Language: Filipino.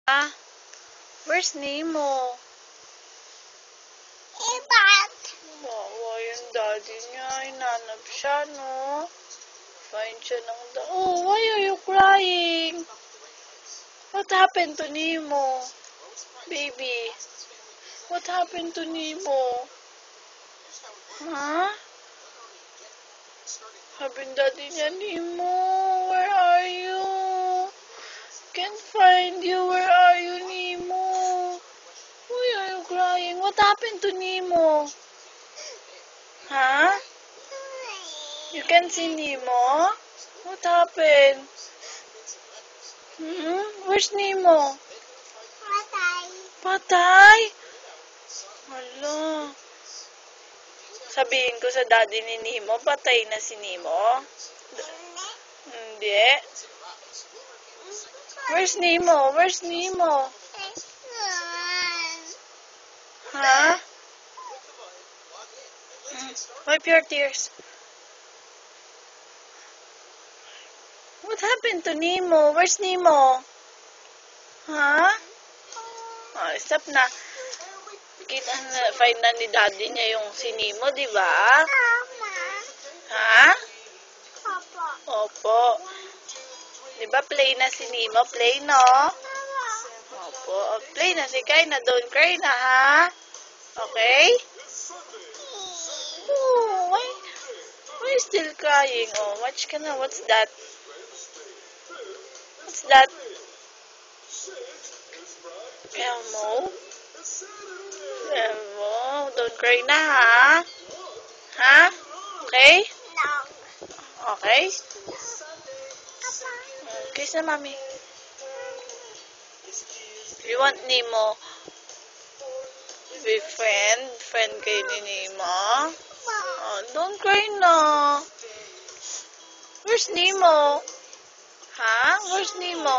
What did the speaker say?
Ah, where's Nemo? Wawa yung daddy niya. Hinanap siya, no? Find siya ng Oh, why are you crying? What happened to Nemo? Baby, what happened to Nemo? Huh? Sabi ng daddy niya, Nemo, where are you? Can't find you. Where are you, Nemo? Why are you crying? What happened to Nemo? Huh? You can see Nemo? What happened? Where's Nemo? Patay? Hala. Sabihin ko sa daddy ni Nemo, patay na si Nemo? Hindi. Where's Nemo? Where's Nemo? Huh? Wipe your tears. What happened to Nemo? Where's Nemo? Huh? Oh, stop na. Kita na, find na ni daddy niya yung si Nemo, di ba? Ha? Opo. Di ba play na si Nemo? Play, no? Opo. Play na si Kaina. Don't cry na, ha? Okay? Oh, why you still crying? Oh, watch ka na. What's that? What's that? Elmo? Elmo, don't cry na, ha? Ha? Okay? Okay? Kiss na, mami. You want Nemo? Be friend kay ni Nemo? Oh, don't cry na. Where's Nemo? Ha? Where's Nemo?